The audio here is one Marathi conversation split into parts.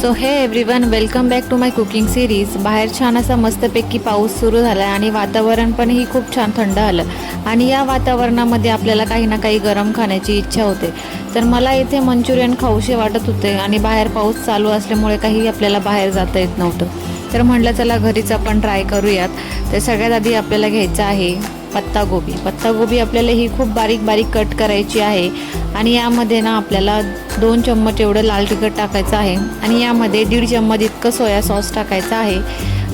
So hey everyone, welcome back to my cooking series. बाहेर छान असा मस्तपैकी पाऊस सुरू झाला आहे आणि वातावरण पण ही खूप छान थंड आलं आणि या वातावरणामध्ये आपल्याला काही ना काही गरम खाण्याची इच्छा होते। तर मला इथे मंचुरियन खाऊशे वाटत होते आणि बाहेर पाऊस चालू असल्यामुळे काही आपल्याला बाहेर जाता येत नव्हतं। तर म्हटलं चला घरीच आपण ट्राय करूयात। तर सगळ्यात आधी आपल्याला घ्यायचं आहे पत्तागोबी। पत्तागोबी आपल्याला ही खूप बारीक बारीक कट करायची आहे आणि यामध्ये ना आपल्याला 2 चम्मच एवढं लाल तिखट टाकायचं आहे आणि यामध्ये 1.5 चम्मच इतकं सोया सॉस टाकायचं आहे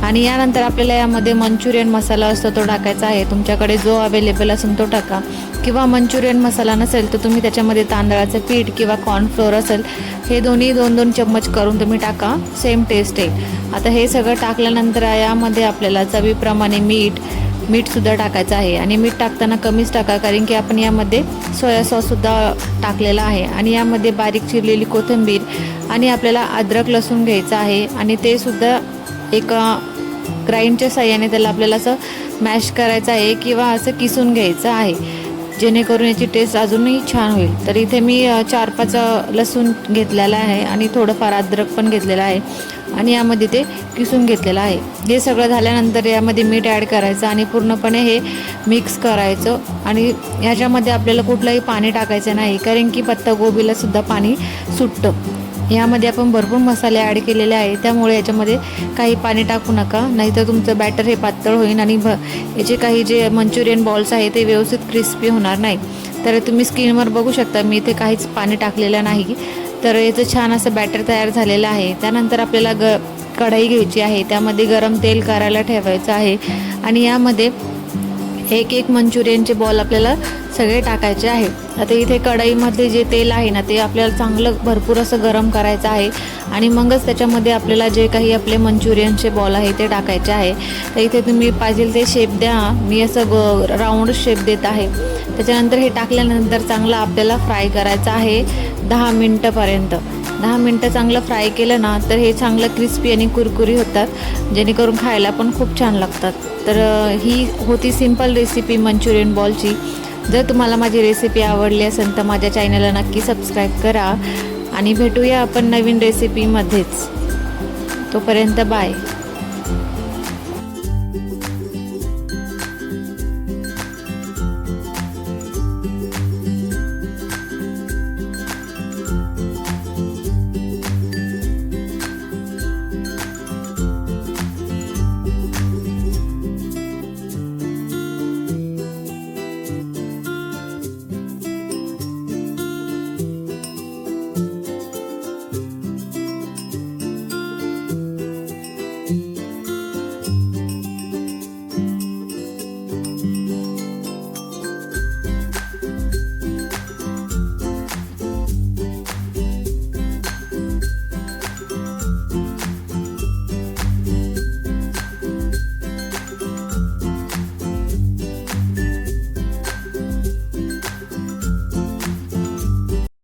आणि यानंतर आपल्याला यामध्ये मंचुरियन मसाला असतो तो टाकायचा आहे। तुमच्याकडे जो अवेलेबल असेल तो टाका किंवा मंचुरियन मसाला नसेल तर तुम्ही त्याच्यामध्ये तांदळाचं पीठ किंवा कॉर्नफ्लोअर असेल हे दोन्ही 2-2 चम्मच करून तुम्ही टाका, सेम टेस्ट येईल। आता हे सगळं टाकल्यानंतर यामध्ये आपल्याला चवीप्रमाणे मीठसुद्धा टाकायचं आहे आणि मीठ टाकताना कमीच टाका, कारण की आपण यामध्ये सोया सॉससुद्धा टाकलेला आहे आणि यामध्ये बारीक चिरलेली कोथिंबीर आणि आपल्याला अद्रक लसूण घ्यायचं आहे आणि ते सुद्धा एका ग्राइंडच्या साहाय्याने त्याला आपल्याला असं मॅश करायचं आहे किंवा असं किसून घ्यायचं आहे, जेणेकरून याची टेस्ट अजूनही छान होईल। तर इथे मी 4-5 लसूण घेतलेला आहे आणि थोडंफार अद्रक पण घेतलेलं आहे आणि यामध्ये ते किसून घेतलेलं आहे। हे सगळं झाल्यानंतर यामध्ये मीठ ॲड करायचं आणि पूर्णपणे हे मिक्स करायचं आणि ह्याच्यामध्ये आपल्याला कुठलंही पाणी टाकायचं नाही, कारण की पत्तागोबीला सुद्धा पाणी सुटतं। यामध्ये आपण भरपूर मसाले ॲड केलेले आहे, त्यामुळे याच्यामध्ये काही पाणी टाकू नका, नाहीतर तुमचं बॅटर हे पातळ होईल आणि याचे काही जे मंचुरियन बॉल्स आहे ते व्यवस्थित क्रिस्पी होणार नाही। तर तुम्ही स्क्रीनवर बघू शकता मी इथे काहीच पाणी टाकलेलं नाही। तर याचं छान असं बॅटर तयार झालेलं आहे। त्यानंतर आपल्याला कढई घ्यायची आहे, त्यामध्ये गरम तेल करायला ठेवायचं आहे आणि यामध्ये एक मंचुरियनचे बॉल आपल्याला सगळे टाकायचे आहे। आता इथे कढईमध्ये जे तेल आहे ना ते आपल्याला चांगलं भरपूर असं गरम करायचं आहे आणि मगच त्याच्यामध्ये आपल्याला जे काही आपले मंचुरियनचे बॉल आहे ते टाकायचे आहे। तर इथे तुम्ही पाहिजे ते शेप द्या, मी असं राऊंड शेप देत आहे। त्याच्यानंतर हे टाकल्यानंतर चांगलं आपल्याला फ्राय करायचं आहे 10 मिनटापर्यंत। 10 मिनटं चांगलं फ्राय केलं ना तर हे चांगलं क्रिस्पी आणि कुरकुरी होतात, जेणेकरून खायला पण खूप छान लागतात। तर ही होती सिंपल रेसिपी मंचुरियन बॉलची। जर तुम्हाला माझी रेसिपी आवडली असेल तर माझ्या चॅनलला नक्की सबस्क्राईब करा आणि भेटूया आपण नवीन रेसिपीमध्येच। तोपर्यंत बाय।